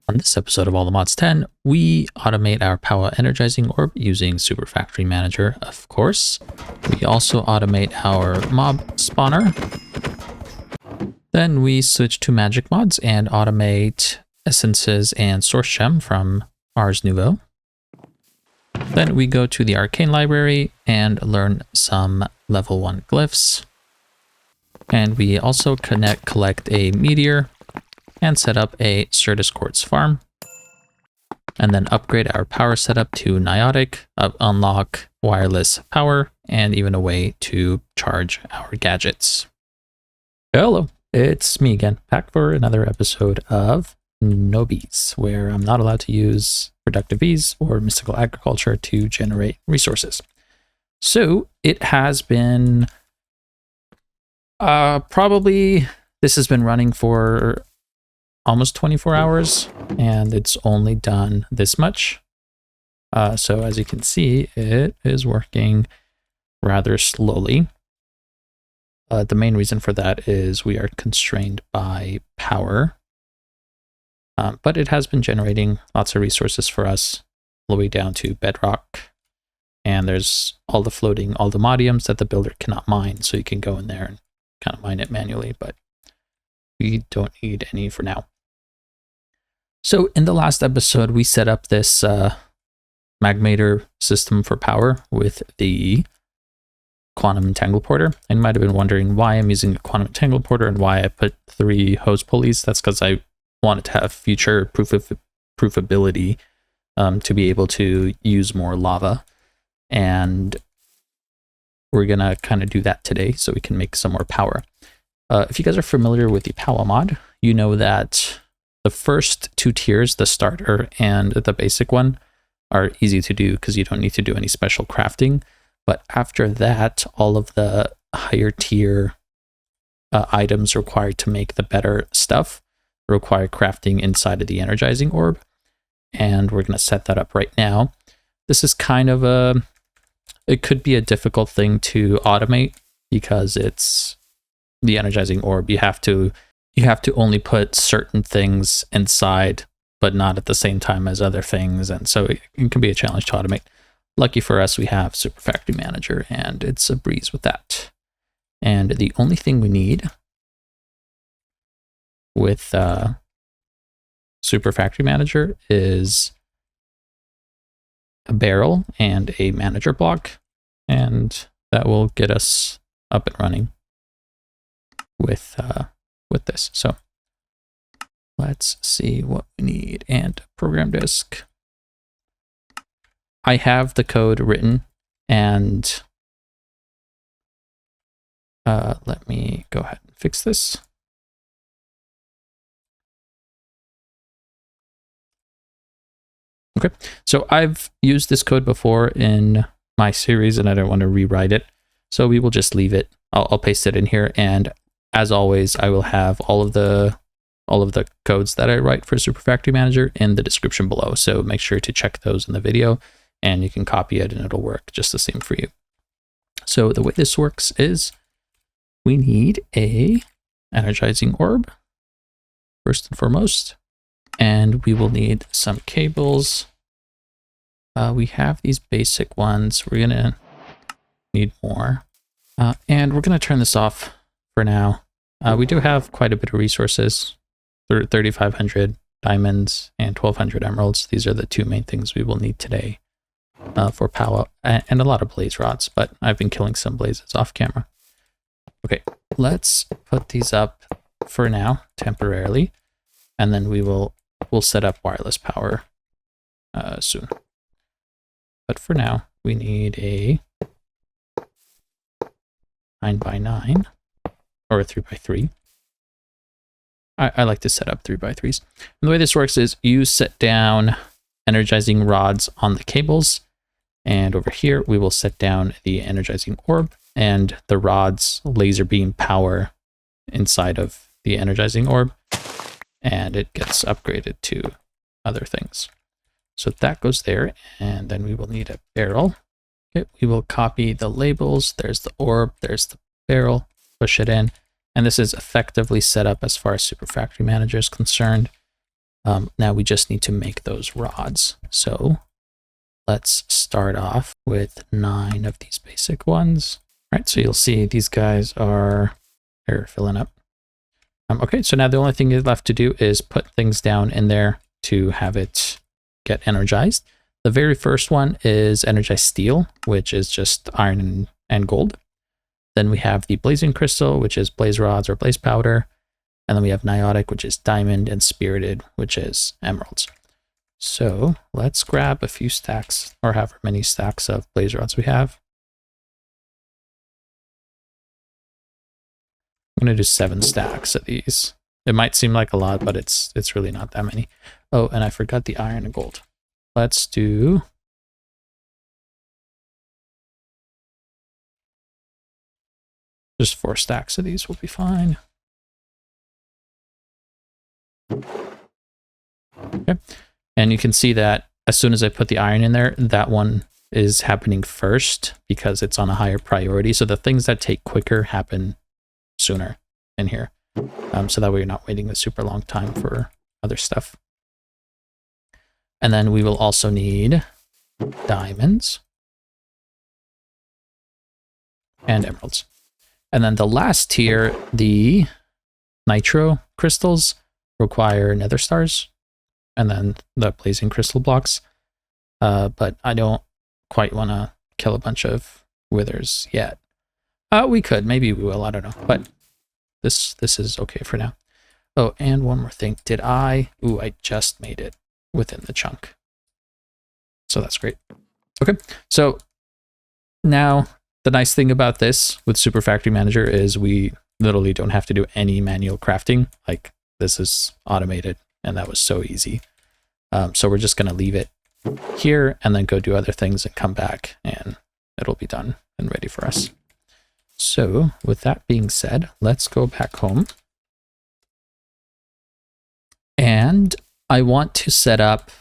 On this episode of All the Mods 10, we automate our Powah Energizing Orb using Super Factory Manager, of course. We also automate our mob spawner. Then we switch to magic mods and automate essences and source gem from Ars Nouveau. Then we go to the Arcane library and learn some level 1 glyphs. And we also collect a meteor and set up a Certus quartz farm. And then upgrade our power setup to Niotic, unlock wireless power, and even a way to charge our gadgets. Hello, it's me again, back for another episode of NoBees, where I'm not allowed to use productive bees or mystical agriculture to generate resources. So it has been this has been running for almost 24 hours, and it's only done this much. So as you can see, it is working rather slowly. The main reason for that is we are constrained by power. But it has been generating lots of resources for us all the way down to bedrock. And there's all the modiums that the builder cannot mine, so you can go in there and kind of mine it manually, but we don't need any for now. So in the last episode, we set up this magmator system for power with the quantum entangleporter. And you might have been wondering why I'm using a quantum entangleporter and why I put 3 hose pulleys. That's because I wanted to have future proofability to be able to use more lava. And we're going to kind of do that today so we can make some more power. If you guys are familiar with the Powah mod, you know that the first 2 tiers, the starter and the basic one, are easy to do because you don't need to do any special crafting. But after that, all of the higher tier items required to make the better stuff require crafting inside of the Energizing Orb. And we're going to set that up right now. This is kind of it could be a difficult thing to automate because it's the Energizing Orb. You have to only put certain things inside, but not at the same time as other things. And so it can be a challenge to automate. Lucky for us, we have Super Factory Manager, and it's a breeze with that. And the only thing we need with Super Factory Manager is a barrel and a manager block, and that will get us up and running with this. So let's see what we need. And program disk. I have the code written, and let me go ahead and fix this. Okay, so I've used this code before in my series and I don't want to rewrite it. So we will just leave it. I'll paste it in here, and as always, I will have all of the codes that I write for Super Factory Manager in the description below. So make sure to check those in the video, and you can copy it and it'll work just the same for you. So the way this works is we need a Energizing Orb first and foremost, and we will need some cables. We have these basic ones. We're gonna need more, and we're gonna turn this off for now. We do have quite a bit of resources, 3,500 diamonds and 1,200 emeralds. These are the 2 main things we will need today for Powah, and a lot of blaze rods, but I've been killing some blazes off camera. Okay, let's put these up for now, temporarily, and then we'll set up wireless power soon. But for now, we need a 9x9 or a 3x3. I like to set up 3x3s. And the way this works is you set down energizing rods on the cables, and over here we will set down the Energizing Orb and the rods laser beam power inside of the Energizing Orb, and it gets upgraded to other things. So that goes there, and then we will need a barrel. Okay, we will copy the labels. There's the orb, there's the barrel, push it in, and this is effectively set up as far as Super Factory Manager is concerned. Now we just need to make those rods. So let's start off with 9 of these basic ones. All right, so you'll see these guys are here filling up. Okay, so now the only thing left to do is put things down in there to have it get energized. The very first one is energized steel, which is just iron and gold. Then we have the blazing crystal, which is blaze rods or blaze powder. And then we have niotic, which is diamond, and spirited, which is emeralds. So let's grab a few stacks, or however many stacks of blaze rods we have. I'm going to do 7 stacks of these. It might seem like a lot, but it's really not that many. Oh, and I forgot the iron and gold. Let's do... just 4 stacks of these will be fine. Okay. And you can see that as soon as I put the iron in there, that one is happening first because it's on a higher priority. So the things that take quicker happen sooner in here. So that way you're not waiting a super long time for other stuff. And then we will also need diamonds and emeralds. And then the last tier, the nitro crystals, require nether stars, and then the blazing crystal blocks. But I don't quite want to kill a bunch of withers yet. We could, maybe we will, I don't know. But this is okay for now. Oh, and one more thing. Did I? Ooh, I just made it within the chunk. So that's great. Okay, so now the nice thing about this with Super Factory Manager is we literally don't have to do any manual crafting. Like, this is automated, and that was so easy. So we're just going to leave it here and then go do other things and come back, and it'll be done and ready for us. So with that being said, let's go back home. And I want to set up,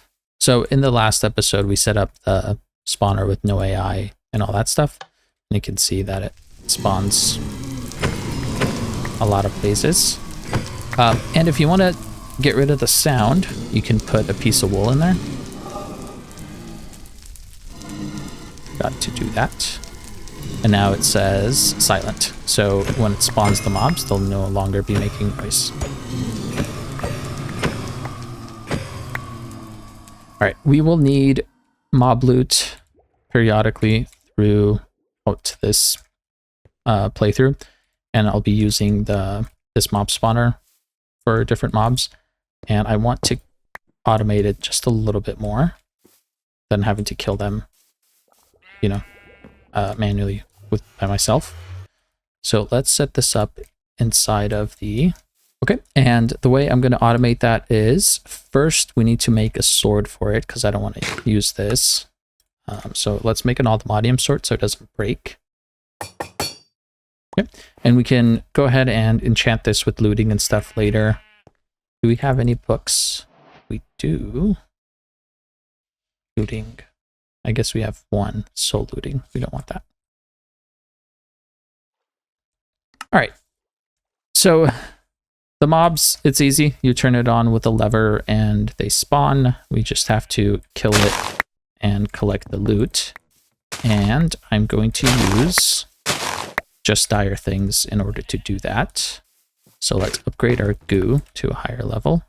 so in the last episode, we set up the spawner with no AI and all that stuff. And you can see that it spawns a lot of places. And if you want to get rid of the sound, you can put a piece of wool in there. Got to do that. And now it says silent. So when it spawns the mobs, they'll no longer be making noise. All right, we will need mob loot periodically through this playthrough, and I'll be using this mob spawner for different mobs, and I want to automate it just a little bit more than having to kill them, you know, manually by myself. So let's set this up inside of the... Okay, and the way I'm going to automate that is, first we need to make a sword for it, because I don't want to use this. So let's make an Altamodium sword so it doesn't break. Okay, and we can go ahead and enchant this with looting and stuff later. Do we have any books? We do. Looting. I guess we have 1, soul looting. We don't want that. All right, so the mobs, it's easy. You turn it on with a lever and they spawn. We just have to kill it and collect the loot. And I'm going to use just dire things in order to do that. So let's upgrade our goo to a higher level.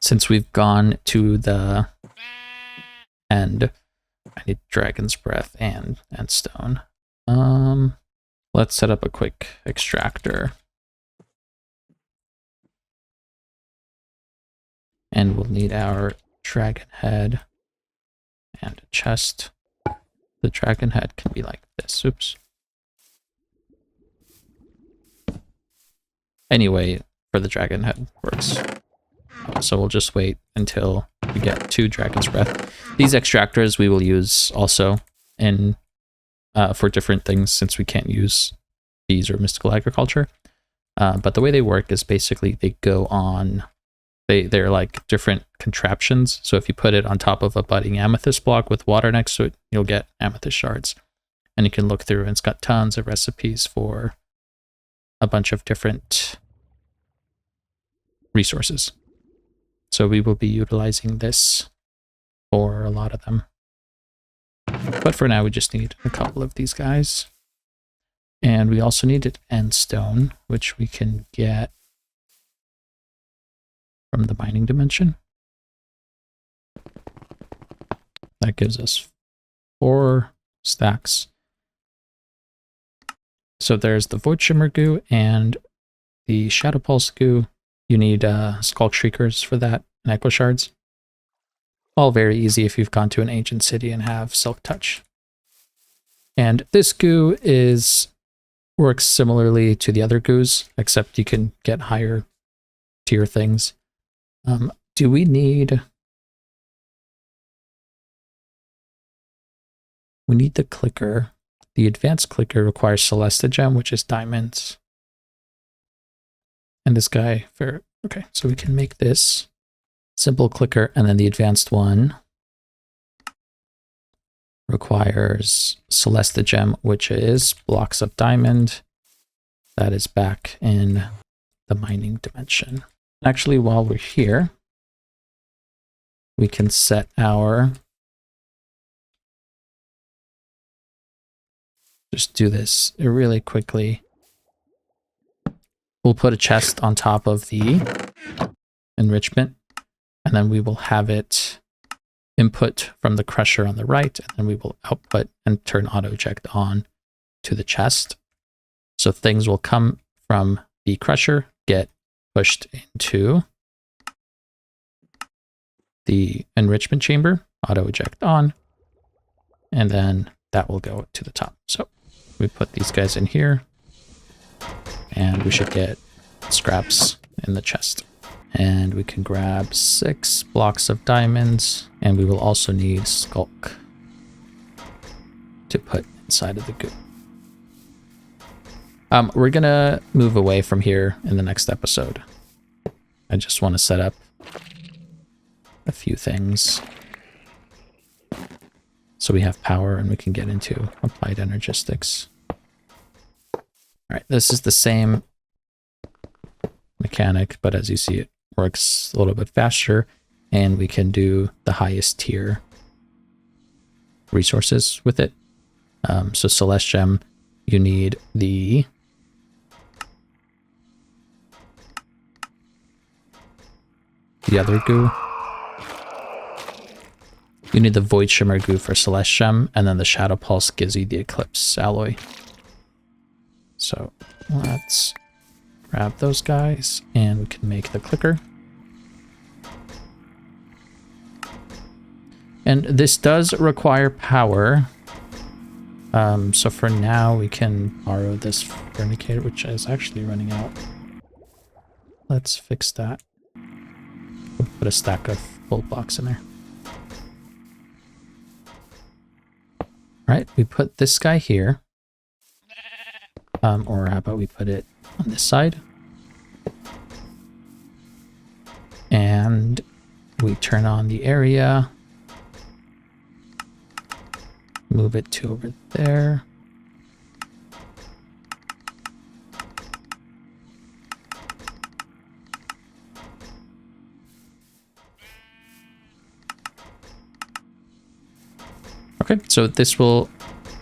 Since we've gone to the end, I need dragon's breath and stone. Let's set up a quick extractor. And we'll need our dragon head and a chest. The dragon head can be like this. Oops. Anyway, for the dragon head works. So we'll just wait until we get 2 dragon's breath. These extractors we will use also in for different things, since we can't use bees or mystical agriculture. But the way they work is basically they go on... They're like different contraptions. So if you put it on top of a budding amethyst block with water next to it, you'll get amethyst shards. And you can look through, and it's got tons of recipes for a bunch of different resources. So we will be utilizing this for a lot of them. But for now, we just need a couple of these guys. And we also needed end stone, which we can get from the mining dimension. That gives us 4 stacks. So there's the Void Shimmer Goo and the Shadow Pulse Goo. You need Skull Shriekers for that, and Echo Shards. All very easy if you've gone to an ancient city and have Silk Touch. And this goo works similarly to the other goos, except you can get higher tier things. Do we need... We need the clicker. The advanced clicker requires Celesta Gem, which is diamonds. And this guy, okay, so we can make this simple clicker, and then the advanced one requires Celesta Gem, which is blocks of diamond. That is back in the mining dimension. Actually, while we're here, we can set our... Just do this really quickly. We'll put a chest on top of the enrichment, and then we will have it input from the crusher on the right, and then we will output and turn auto eject on to the chest. So things will come from the crusher, get pushed into the enrichment chamber, auto eject on, and then that will go to the top. So we put these guys in here, and we should get scraps in the chest. And we can grab 6 blocks of diamonds, and we will also need Skulk to put inside of the goo. We're gonna move away from here in the next episode. I just want to set up a few things so we have power and we can get into applied energistics. All right, this is the same mechanic, but as you see, it works a little bit faster, and we can do the highest tier resources with it. So Celeste Gem, you need the other goo. You need the Void Shimmer Goo for Celeste Gem, and then the Shadow Pulse gives you the Eclipse alloy. So let's grab those guys, and we can make the clicker. And this does require power. So for now, we can borrow this Vernicator, which is actually running out. Let's fix that. We'll put a stack of full blocks in there. All right, we put this guy here. Or how about we put it on this side? And we turn on the area. Move it to over there. Okay, so this will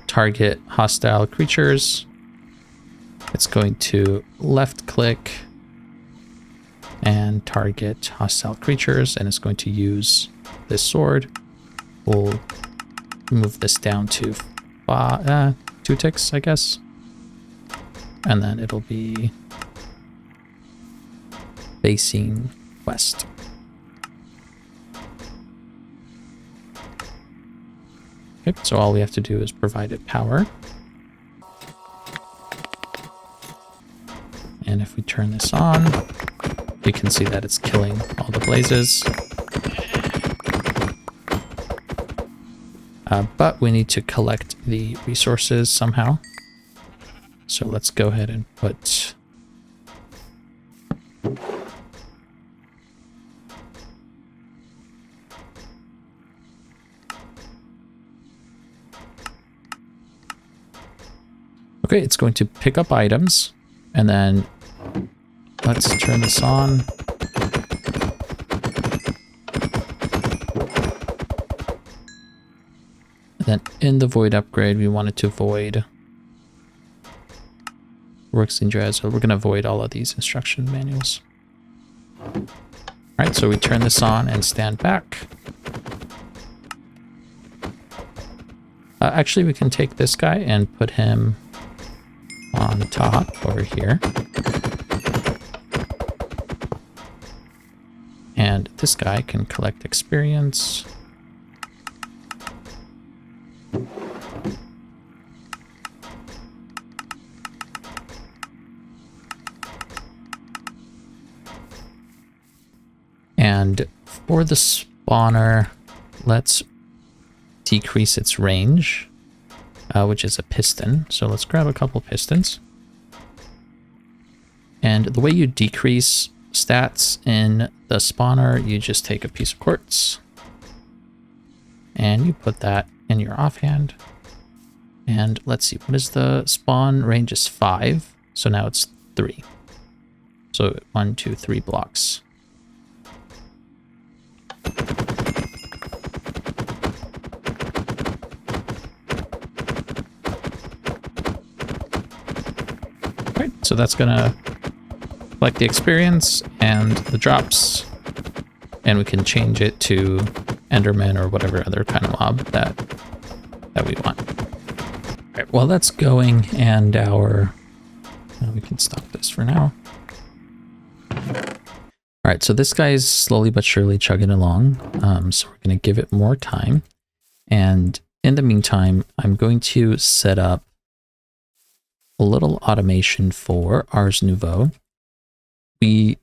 target hostile creatures. It's going to left click and target hostile creatures, and it's going to use this sword. We'll move this down to 2 ticks, I guess. And then it'll be facing west. Okay, so all we have to do is provide it power. And if we turn this on, we can see that it's killing all the blazes. But we need to collect the resources somehow. So let's go ahead and put... Okay, it's going to pick up items, and then let's turn this on. Then in the void upgrade, we wanted to void works in Drea, so we're going to void all of these instruction manuals. All right, so we turn this on and stand back. Actually, we can take this guy and put him on top over here. And this guy can collect experience. And for the spawner, let's decrease its range, which is a piston. So let's grab a couple pistons. And the way you decrease stats in the spawner, you just take a piece of quartz and you put that in your offhand. And let's see, what is the spawn range? Is 5. So now it's 3. So 1, 2, 3 blocks. Right, so that's gonna collect the experience and the drops, and we can change it to Enderman or whatever other kind of mob that we want. All right, while that's going, and we can stop this for now. All right, so this guy is slowly but surely chugging along, so we're going to give it more time. And in the meantime, I'm going to set up a little automation for Ars Nouveau. We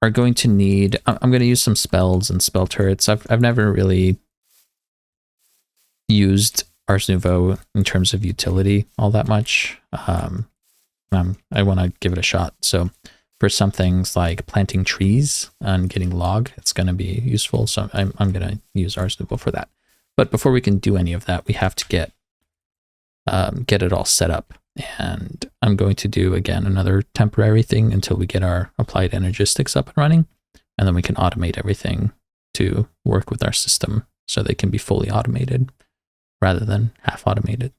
are going to need, I'm going to use some spells and spell turrets. I've never really used Ars Nouveau in terms of utility all that much. I want to give it a shot. So for some things like planting trees and getting log, it's going to be useful. So I'm going to use Ars Nouveau for that. But before we can do any of that, we have to get it all set up. And I'm going to do, again, another temporary thing until we get our applied energistics up and running. And then we can automate everything to work with our system so they can be fully automated rather than half automated.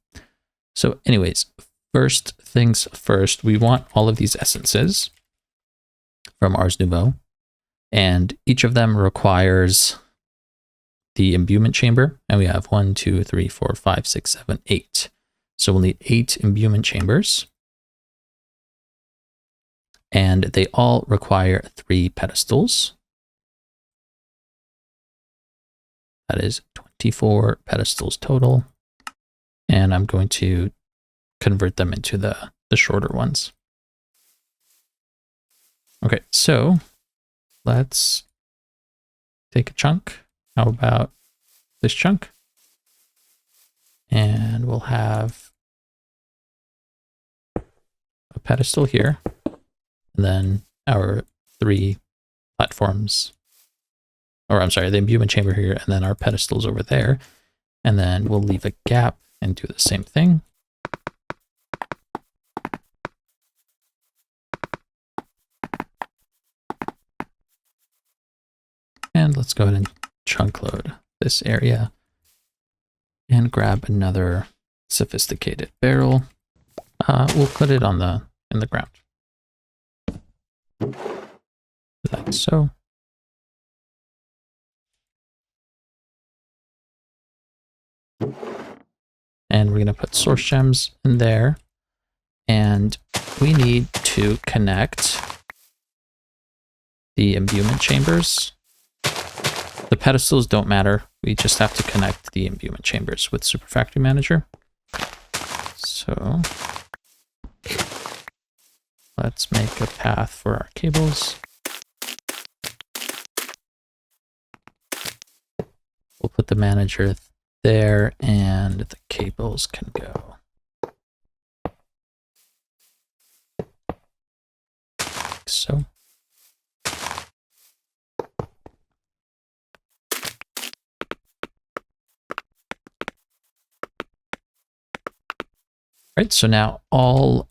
So anyways, first things first, we want all of these essences from Ars Nouveau. And each of them requires the imbuement chamber. And we have 1, 2, 3, 4, 5, 6, 7, 8. So we'll need 8 imbuement chambers. And they all require 3 pedestals. That is 24 pedestals total. And I'm going to convert them into the shorter ones. Okay, so let's take a chunk. How about this chunk? And we'll have a pedestal here, and then our 3 platforms, or I'm sorry, the imbuement chamber here, and then our pedestals over there. And then we'll leave a gap and do the same thing. And let's go ahead and chunk load this area and grab another sophisticated barrel. We'll put it in the ground. Like so. And we're going to put source gems in there. And we need to connect the imbuement chambers. The pedestals don't matter. We just have to connect the imbuement chambers with Super Factory Manager. So let's make a path for our cables. We'll put the manager there and the cables can go. Like so. Right, so now all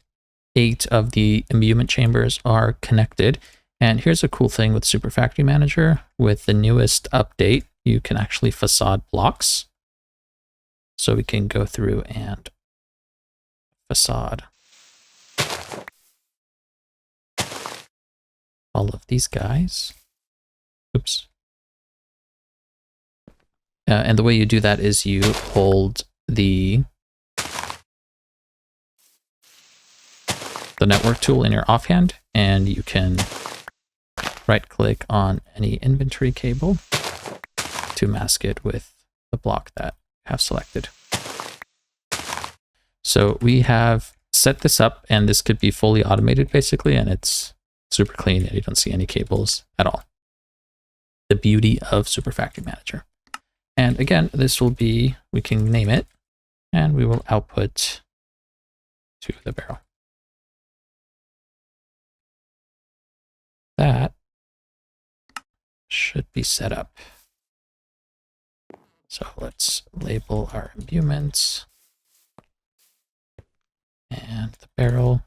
8 of the imbuement chambers are connected. And here's a cool thing with Super Factory Manager. With the newest update, you can actually facade blocks. So we can go through and facade all of these guys. Oops. And the way you do that is you hold the network tool in your offhand, and you can right click on any inventory cable to mask it with the block that you have selected. So we have set this up, and this could be fully automated basically, and it's super clean and you don't see any cables at all. The beauty of Super Factory Manager. And again, this will be, we can name it, and we will output to the barrel. That should be set up. So let's label our imbuements and the barrel.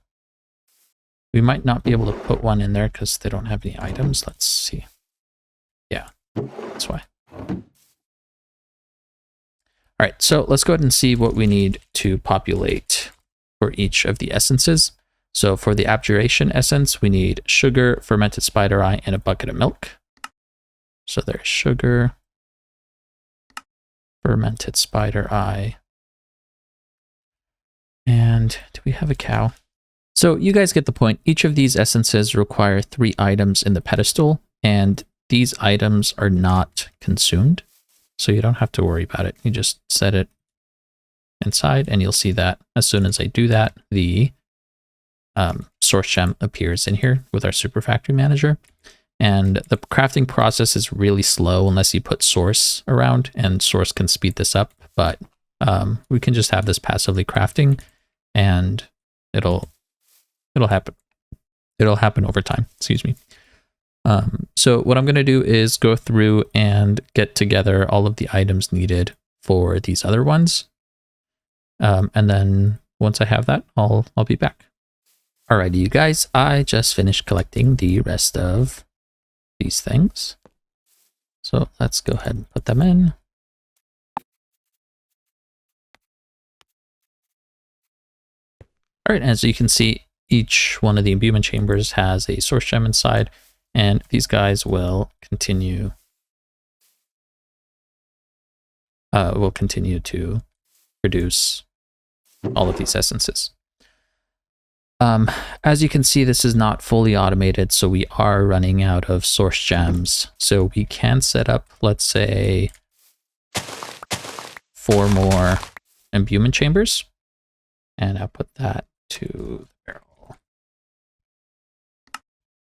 We might not be able to put one in there because they don't have any items. Let's see. Yeah, that's why. All right, so let's go ahead and see what we need to populate for each of the essences. So for the abjuration essence, we need sugar, fermented spider eye, and a bucket of milk. So there's sugar, fermented spider eye, and do we have a cow? So you guys get the point. Each of these essences require 3 items in the pedestal, and these items are not consumed. So you don't have to worry about it. You just set it inside, and you'll see that as soon as I do that, the source gem appears in here with our Super Factory Manager. And the crafting process is really slow unless you put source around, and source can speed this up. But we can just have this passively crafting, and it'll happen. It'll happen over time. Excuse me. So what I'm going to do is go through and get together all of the items needed for these other ones. And then once I have that, I'll be back. Alrighty, you guys, I just finished collecting the rest of these things. So let's go ahead and put them in. All right, as you can see, each one of the imbuement chambers has a source gem inside, and these guys will continue to produce all of these essences. As you can see, this is not fully automated, so we are running out of source gems. So we can set up, let's say, 4 more imbuement chambers, and I'll put that to the barrel.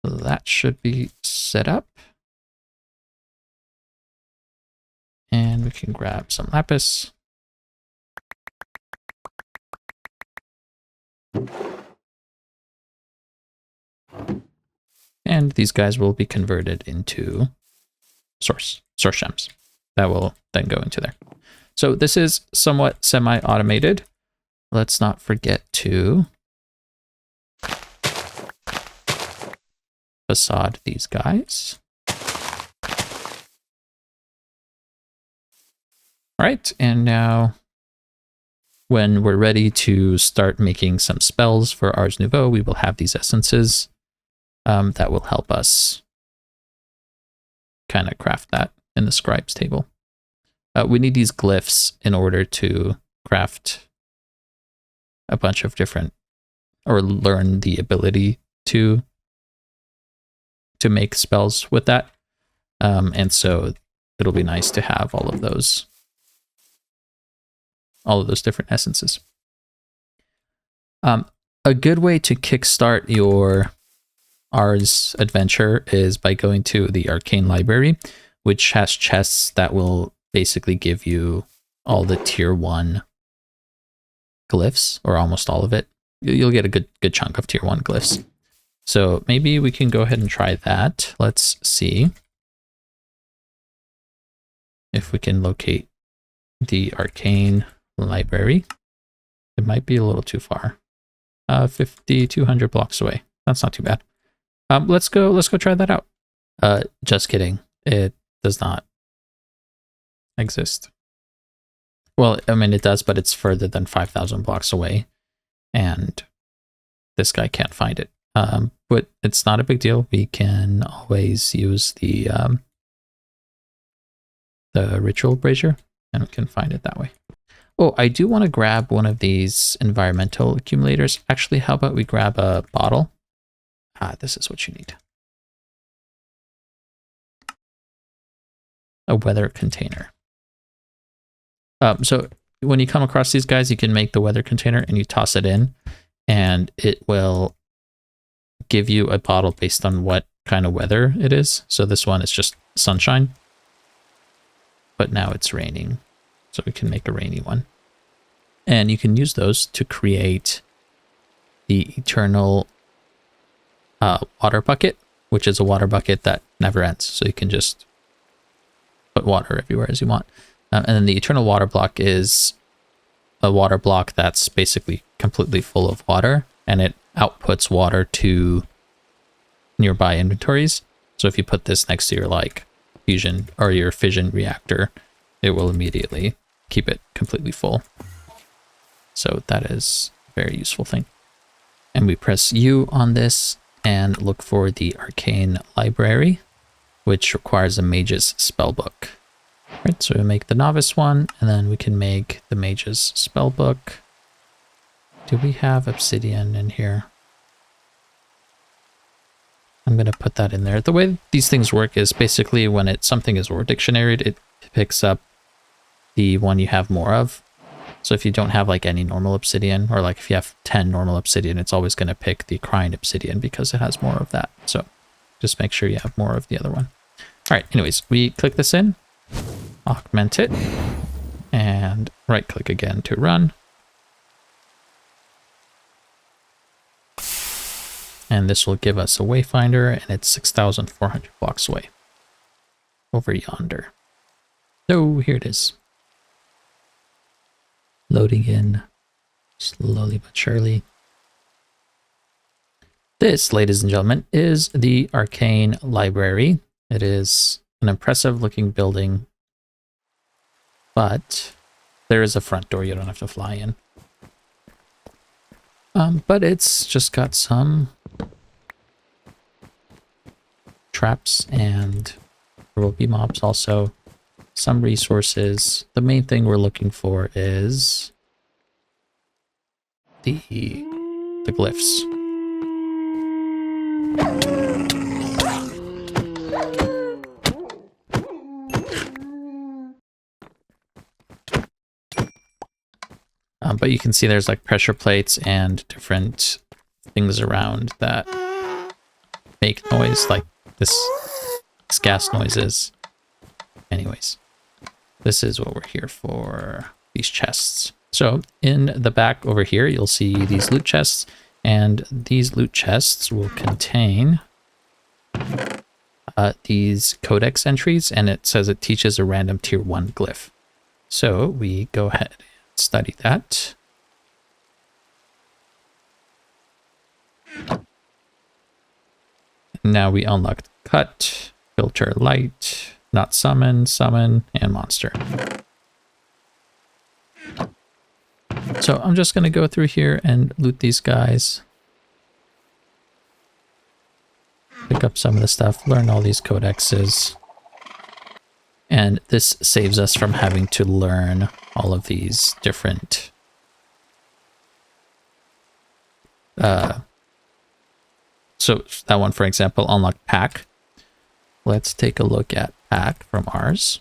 That should be set up. And we can grab some lapis. And these guys will be converted into source gems that will then go into there. So this is somewhat semi-automated. Let's not forget to facade these guys. All right, and now when we're ready to start making some spells for Ars Nouveau, we will have these essences that will help us kind of craft that in the scribes table. We need these glyphs in order to craft a bunch of different, or learn the ability to make spells with that. And so it'll be nice to have all of those different essences. A good way to kickstart your Ars adventure is by going to the Arcane library, which has chests that will basically give you all the tier 1 glyphs, or almost all of it. You'll get a good chunk of tier 1 glyphs. So maybe we can go ahead and try that. Let's see if we can locate the Arcane library. It might be a little too far. 5,200 blocks away. That's not too bad. Let's go try that out. Just kidding. It does not exist. Well, I mean, it does, but it's further than 5,000 blocks away, and this guy can't find it. But it's not a big deal. We can always use the ritual brazier, and we can find it that way. Oh, I do want to grab one of these environmental accumulators. Actually, how about we grab a bottle? This is what you need. A weather container. So when you come across these guys, you can make the weather container and you toss it in, and it will give you a bottle based on what kind of weather it is. So this one is just sunshine, but now it's raining. So we can make a rainy one. And you can use those to create the eternal water bucket, which is a water bucket that never ends. So you can just put water everywhere as you want. And then the eternal water block is a water block that's basically completely full of water, and it outputs water to nearby inventories. So if you put this next to your like fusion or your fission reactor, it will immediately keep it completely full. So that is a very useful thing. And we press U on this and look for the Arcane library, which requires a mage's spellbook. Right, so we make the novice one, and then we can make the mage's spellbook. Do we have obsidian in here? I'm going to put that in there. The way these things work is basically when something is word dictionaried, it picks up the one you have more of. So if you don't have like any normal obsidian, or like if you have 10 normal obsidian, it's always going to pick the crying obsidian because it has more of that. So just make sure you have more of the other one. All right, anyways, we click this in, augment it, and right click again to run. And this will give us a wayfinder, and it's 6,400 blocks away over yonder. So here it is. Loading in slowly but surely. This, ladies and gentlemen, is the Arcane library. It is an impressive looking building, but there is a front door you don't have to fly in. But it's just got some traps, and there will be mobs also. Some resources. The main thing we're looking for is the glyphs. But you can see there's like pressure plates and different things around that make noise, like this gas noises. Anyways, this is what we're here for, these chests. So in the back over here, you'll see these loot chests, and these loot chests will contain these codex entries, and it says it teaches a random tier 1 glyph. So we go ahead and study that. Now we unlocked cut, filter light, not summon, summon, and monster. So I'm just going to go through here and loot these guys. Pick up some of the stuff, learn all these codexes. And this saves us from having to learn all of these different so that one, for example, unlock pack. Let's take a look at pack from Ars.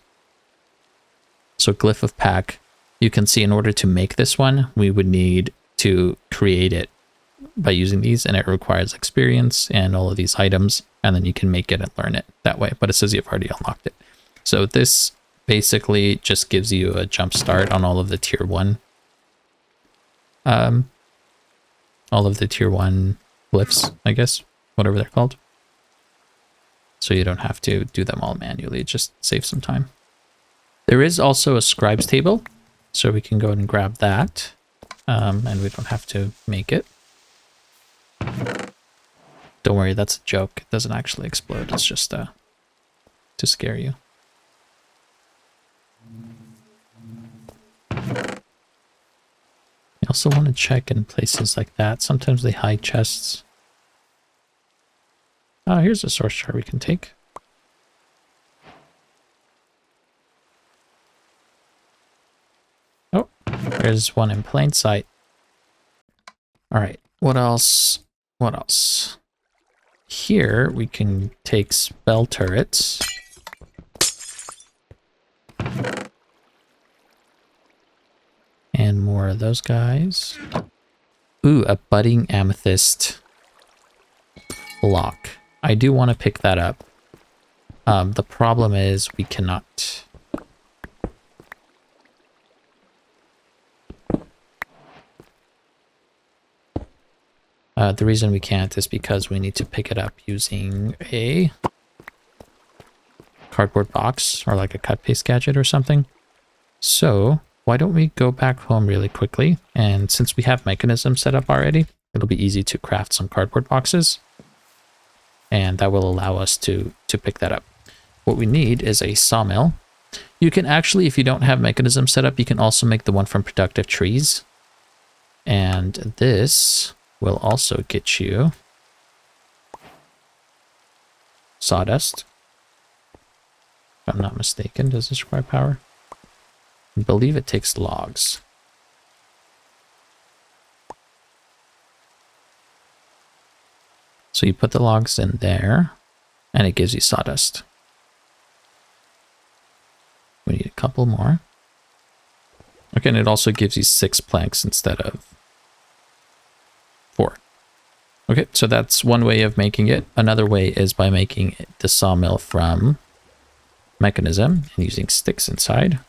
So glyph of pack, you can see in order to make this one, we would need to create it by using these, and it requires experience and all of these items, and then you can make it and learn it that way, but it says you've already unlocked it. So this basically just gives you a jump start on all of the tier 1 glyphs, I guess, whatever they're called. So you don't have to do them all manually, it just saves some time. There is also a scribe's table, so we can go ahead and grab that, and we don't have to make it. Don't worry, that's a joke. It doesn't actually explode, it's just to scare you. also want to check in places like that. Sometimes they hide chests. Oh, here's a source chart we can take. Oh, there's one in plain sight. All right, what else? What else? Here we can take spell turrets. And more of those guys. Ooh, a budding amethyst block. I do want to pick that up. The problem is we cannot. The reason we can't is because we need to pick it up using a cardboard box or like a cut paste gadget or something. So why don't we go back home really quickly? And since we have mechanisms set up already, it'll be easy to craft some cardboard boxes. And that will allow us to pick that up. What we need is a sawmill. You can actually, if you don't have mechanism set up, you can also make the one from productive trees. And this will also get you sawdust. If I'm not mistaken, does this require power? I believe it takes logs. So you put the logs in there, and it gives you sawdust. We need a couple more. Okay, and it also gives you 6 planks instead of 4. Okay, so that's one way of making it. Another way is by making the sawmill from mechanism and using sticks inside.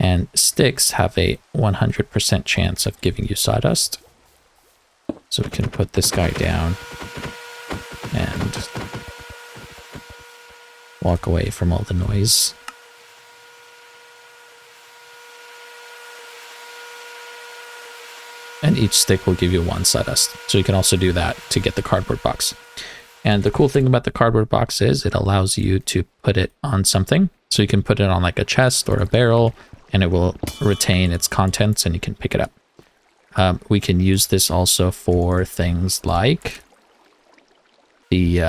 And sticks have a 100% chance of giving you sawdust. So we can put this guy down and walk away from all the noise. And each stick will give you 1 sawdust. So you can also do that to get the cardboard box. And the cool thing about the cardboard box is it allows you to put it on something. So you can put it on like a chest or a barrel, and it will retain its contents and you can pick it up. We can use this also for things like the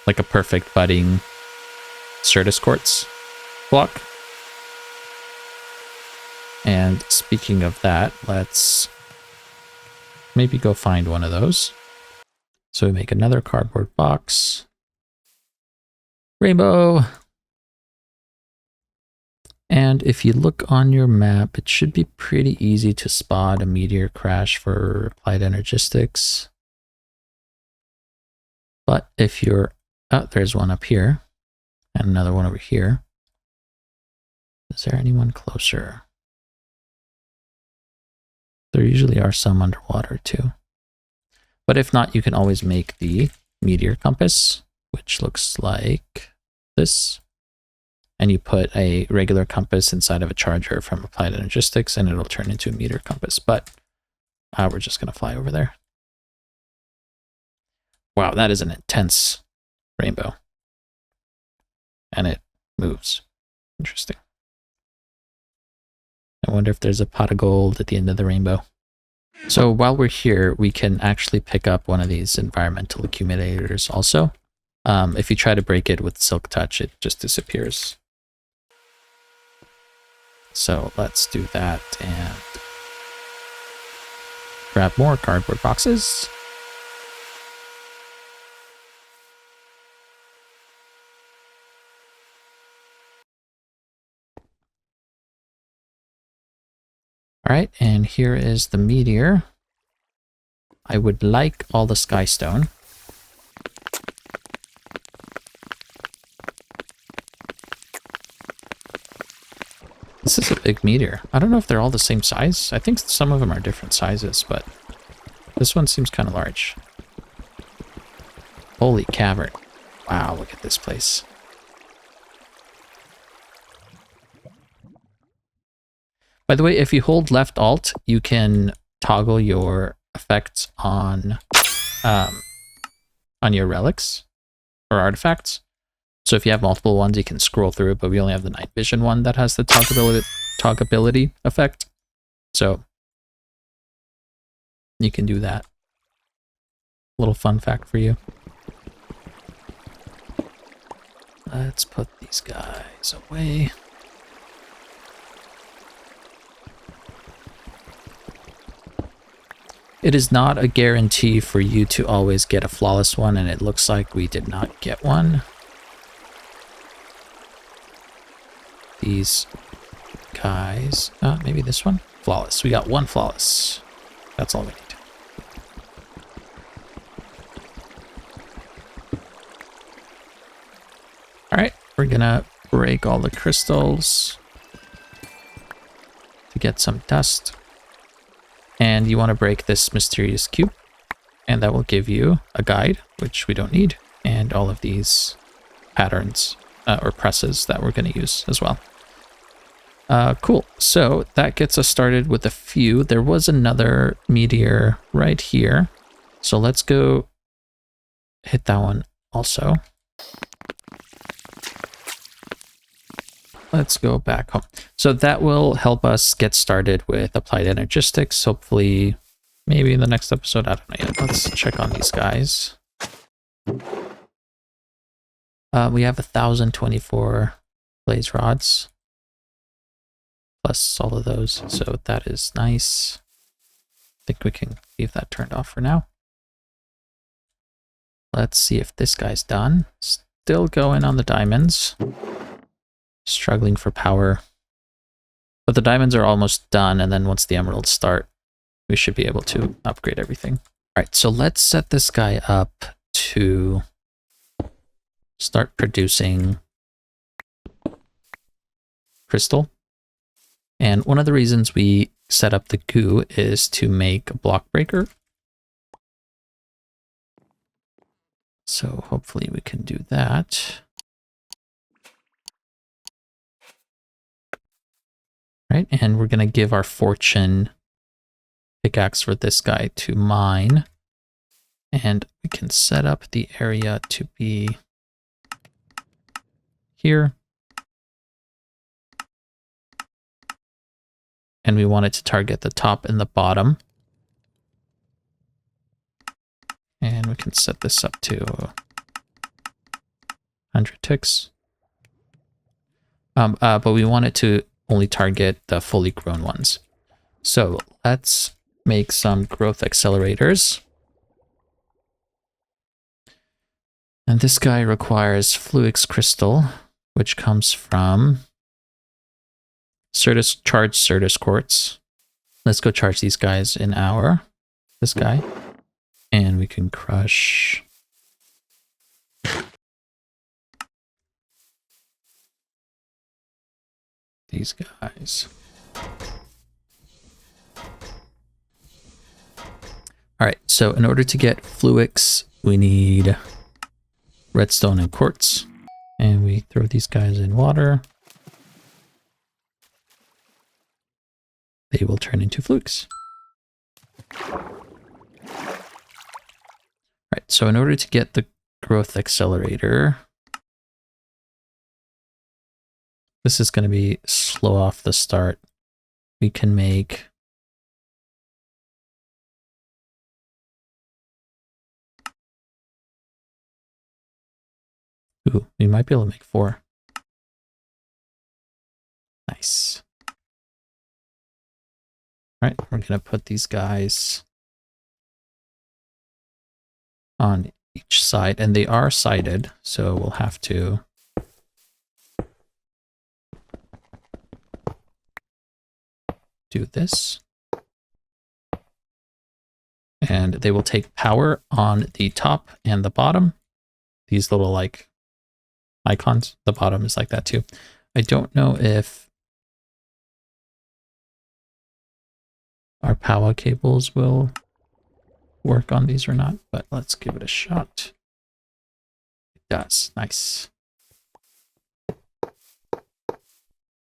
like a perfect budding Certus quartz block. And speaking of that, let's maybe go find one of those. So we make another cardboard box. Rainbow! And if you look on your map, it should be pretty easy to spot a meteor crash for applied energistics. But if you're... Oh, there's one up here. And another one over here. Is there anyone closer? There usually are some underwater too. But if not, you can always make the meteor compass, which looks like this. And you put a regular compass inside of a charger from applied energistics and it'll turn into a meteor compass. But we're just going to fly over there. Wow, that is an intense rainbow. And it moves. Interesting. I wonder if there's a pot of gold at the end of the rainbow. So while we're here, we can actually pick up one of these environmental accumulators also. If you try to break it with Silk Touch, it just disappears. So let's do that and grab more cardboard boxes. All right, and here is the meteor. I would like all the sky stone. This is a big meteor. I don't know if they're all the same size. I think some of them are different sizes, but this one seems kind of large. Holy cavern. Wow, look at this place. By the way, if you hold left alt, you can toggle your effects on your relics or artifacts. So if you have multiple ones, you can scroll through, but we only have the night vision one that has the toggability effect. So you can do that. Little fun fact for you. Let's put these guys away. It is not a guarantee for you to always get a flawless one, and it looks like we did not get one. These guys, maybe this one? Flawless. We got one flawless. That's all we need. Alright, we're gonna break all the crystals to get some dust. And you want to break this mysterious cube, and that will give you a guide, which we don't need, and all of these patterns or presses that we're going to use as well. Cool. So that gets us started with a few. There was another meteor right here. So let's go hit that one also. Let's go back home. So that will help us get started with applied energistics. Hopefully, maybe in the next episode. I don't know yet. Let's check on these guys. We have 1,024 blaze rods. Plus all of those. So that is nice. I think we can leave that turned off for now. Let's see if this guy's done. Still going on the diamonds. Struggling for power. But the diamonds are almost done, and then once the emeralds start, we should be able to upgrade everything. All right, so let's set this guy up to start producing crystal. And one of the reasons we set up the goo is to make a block breaker. So hopefully we can do that. Right, and we're going to give our fortune pickaxe for this guy to mine. And we can set up the area to be here. And we want it to target the top and the bottom. And we can set this up to 100 ticks. But we want it to only target the fully grown ones. So let's make some growth accelerators. And this guy requires Fluix crystal, which comes from charged Certus quartz. Let's go charge these guys in this guy. And we can crush these guys. All right, so in order to get Fluix, we need redstone and quartz. And we throw these guys in water. They will turn into Fluix. All right, so in order to get the growth accelerator, this is going to be slow off the start. We can make we might be able to make 4. Nice. All right, we're going to put these guys on each side, and they are sided, so we'll have to do this. And they will take power on the top and the bottom. These little like icons, the bottom is like that too. I don't know if our Powah cables will work on these or not, but let's give it a shot. It does. Nice.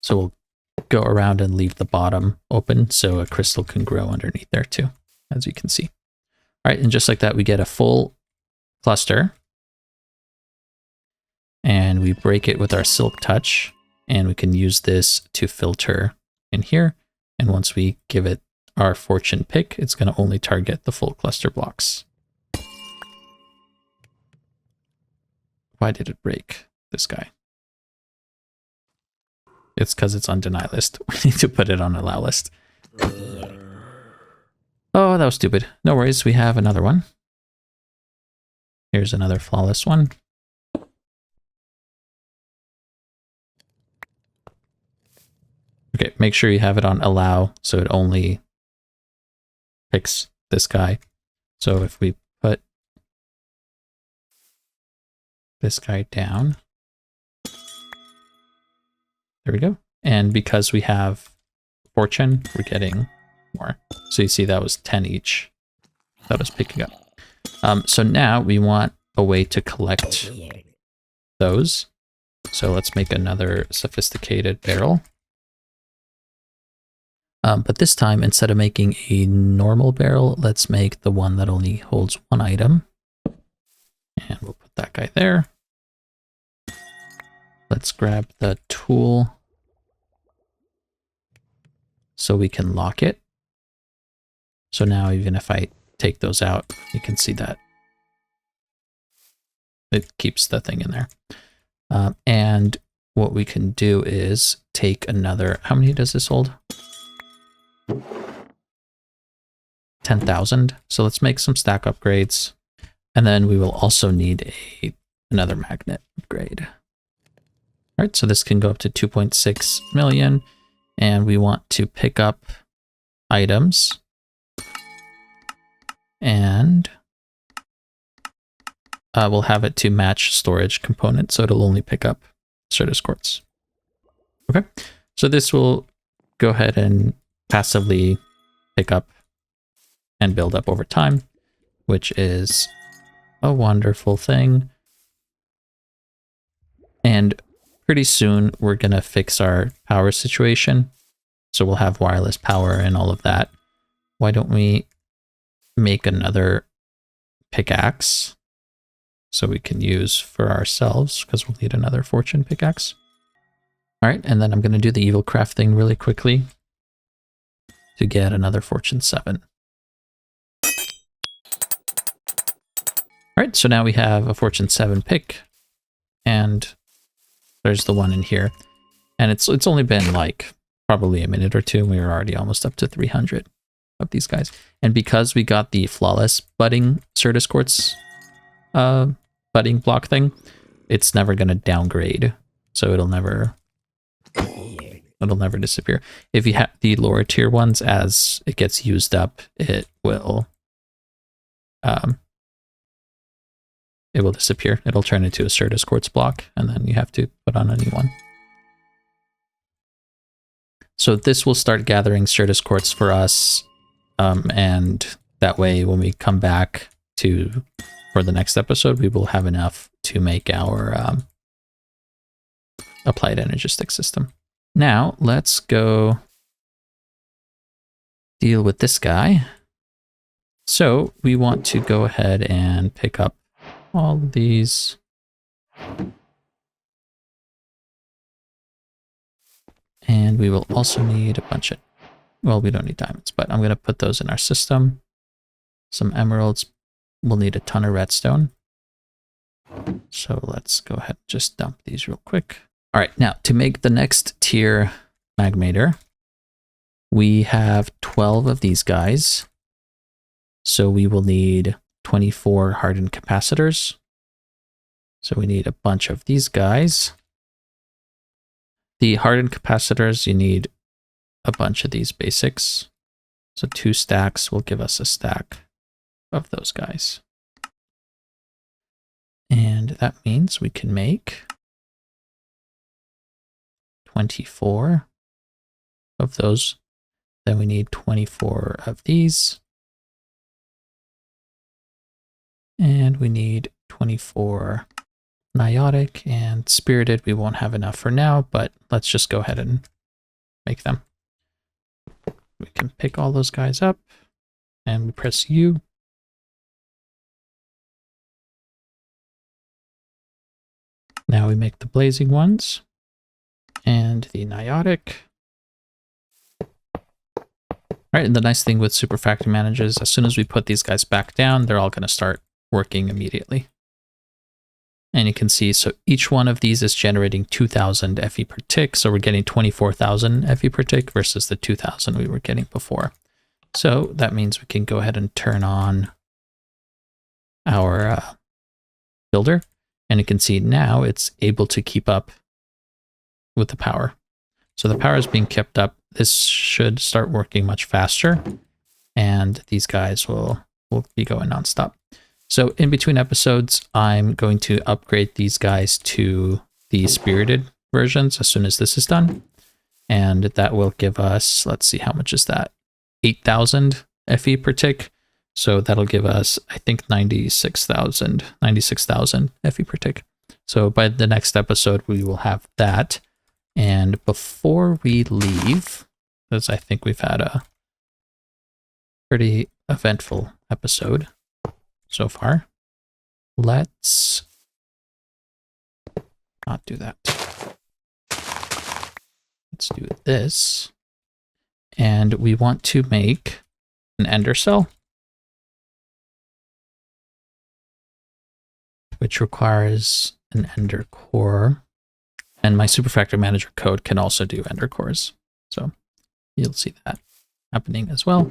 So we'll go around and leave the bottom open so a crystal can grow underneath there too, as you can see. All right, and just like that, we get a full cluster. And we break it with our silk touch, and we can use this to filter in here. And once we give it our fortune pick, it's going to only target the full cluster blocks. Why did it break this guy? It's because it's on deny list. We need to put it on allow list. Oh, that was stupid. No worries, we have another one. Here's another flawless one. Okay, make sure you have it on allow so it only picks this guy. So if we put this guy down, there we go. And because we have fortune, we're getting more. So you see that was 10 each that was picking up. So now we want a way to collect those. So let's make another sophisticated barrel. But this time, instead of making a normal barrel, let's make the one that only holds one item. And we'll put that guy there. Let's grab the tool so we can lock it. So now even if I take those out, you can see that it keeps the thing in there. And what we can do is take another, how many does this hold? 10,000. So let's make some stack upgrades. And then we will also need another magnet upgrade. All right, so this can go up to 2.6 million. And we want to pick up items. And we'll have it to match storage component, so it'll only pick up Certus quartz. Okay, so this will go ahead and passively pick up and build up over time, which is a wonderful thing. And pretty soon we're going to fix our power situation. So we'll have wireless power and all of that. Why don't we make another pickaxe so we can use for ourselves, because we'll need another fortune pickaxe. All right, and then I'm going to do the evil craft thing really quickly to get another fortune 7. All right, so now we have a fortune 7 pick, and there's the one in here. And it's only been like probably a minute or two, and we were already almost up to 300 of these guys. And because we got the flawless budding Certus quartz budding block thing, it's never going to downgrade, so it'll never disappear. If you have the lower tier ones, as it gets used up, it will disappear. It'll turn into a Certus quartz block, and then you have to put on a new one. So this will start gathering Certus quartz for us, and that way when we come back for the next episode, we will have enough to make our applied energistic system. Now let's go deal with this guy. So we want to go ahead and pick up all of these. And we will also need a bunch of, well, we don't need diamonds, but I'm going to put those in our system. Some emeralds. We'll need a ton of redstone. So let's go ahead and just dump these real quick. All right, now to make the next tier magmator, we have 12 of these guys. So we will need 24 hardened capacitors. So we need a bunch of these guys. The hardened capacitors, you need a bunch of these basics. So 2 stacks will give us a stack of those guys. And that means we can make 24 of those. Then we need 24 of these. And we need 24 Niotic and Spirited. We won't have enough for now, but let's just go ahead and make them. We can pick all those guys up and we press U. Now we make the blazing ones and the Niotic. All right, and the nice thing with Super Factory Managers, as soon as we put these guys back down, they're all going to start working immediately. And you can see, so each one of these is generating 2,000 FE per tick. So we're getting 24,000 FE per tick versus the 2,000 we were getting before. So that means we can go ahead and turn on our builder. And you can see now it's able to keep up with the power. So the power is being kept up. This should start working much faster. And these guys will be going nonstop. So in between episodes, I'm going to upgrade these guys to the spirited versions as soon as this is done. And that will give us, let's see, how much is that? 8,000 FE per tick. So that'll give us, I think, 96,000 FE per tick. So by the next episode, we will have that. And before we leave, because I think we've had a pretty eventful episode so far, let's not do that. Let's do this. And we want to make an ender cell, which requires an ender core. And my Super Factory Manager code can also do ender cores. So you'll see that happening as well.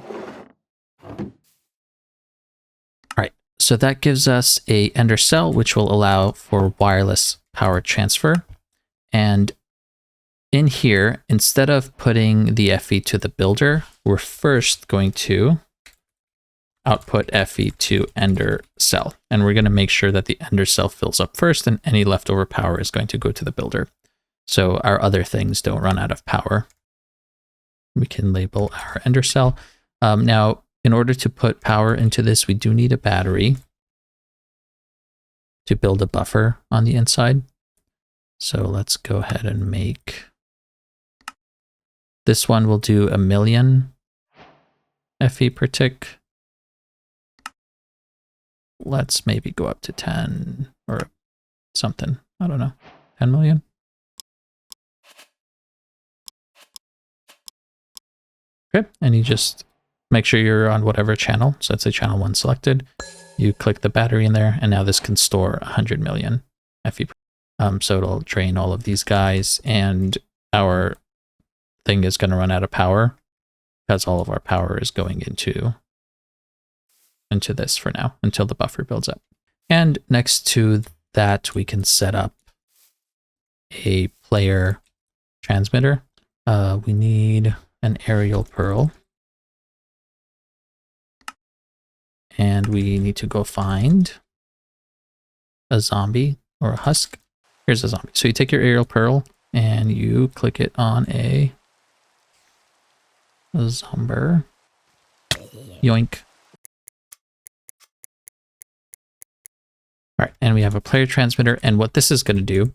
So that gives us a ender cell, which will allow for wireless power transfer. And in here, instead of putting the FE to the builder, we're first going to output FE to ender cell. And we're going to make sure that the ender cell fills up first, and any leftover power is going to go to the builder. So our other things don't run out of power. We can label our ender cell. Now, in order to put power into this, we do need a battery to build a buffer on the inside. So let's go ahead and make this one. Will do 1,000,000 FE per tick. Let's maybe go up to 10 or something. I don't know, 10 million. Okay, and you just make sure you're on whatever channel. So let's say channel 1 selected. You click the battery in there, and now this can store 100 million FE. So it'll drain all of these guys, and our thing is going to run out of power because all of our power is going into this for now until the buffer builds up. And next to that, we can set up a player transmitter. We need an aerial pearl. And we need to go find a zombie or a husk. Here's a zombie. So you take your aerial pearl and you click it on a zomber. Yoink. All right, and we have a player transmitter. And what this is going to do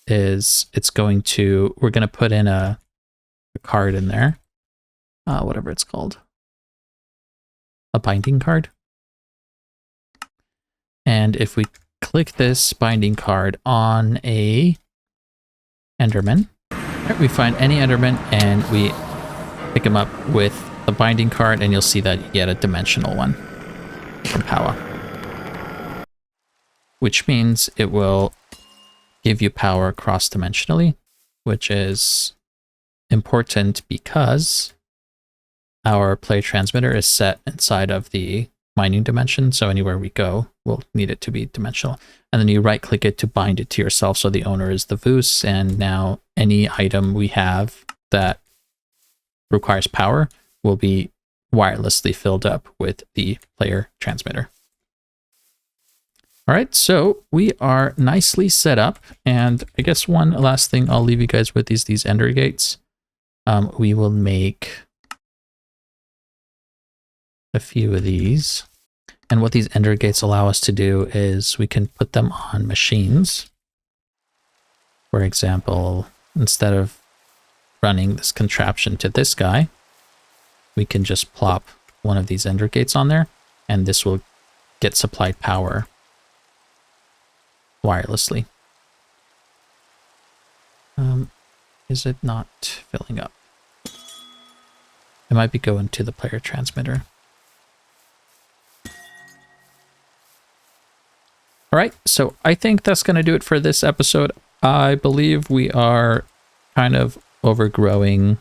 is we're going to put in a card in there, whatever it's called. A binding card. And if we click this binding card on a Enderman, right, we find any Enderman and we pick him up with the binding card, and you'll see that you get a dimensional one from Powah, which means it will give you power cross-dimensionally, which is important because our player transmitter is set inside of the mining dimension. So anywhere we go, we'll need it to be dimensional. And then you right click it to bind it to yourself. So the owner is the Voos. And now any item we have that requires power will be wirelessly filled up with the player transmitter. All right, so we are nicely set up. And I guess one last thing I'll leave you guys with is these ender gates. We will make a few of these. And what these ender gates allow us to do is we can put them on machines. For example, instead of running this contraption to this guy, we can just plop one of these ender gates on there, and this will get supplied power wirelessly. Is it not filling up? It might be going to the player transmitter. All right, so I think that's going to do it for this episode. I believe we are kind of overgrowing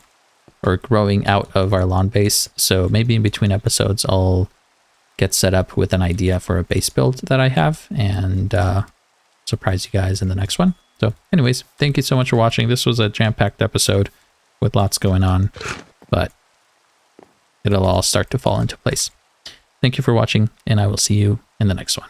or growing out of our lawn base. So maybe in between episodes, I'll get set up with an idea for a base build that I have and surprise you guys in the next one. So anyways, thank you so much for watching. This was a jam-packed episode with lots going on, but it'll all start to fall into place. Thank you for watching, and I will see you in the next one.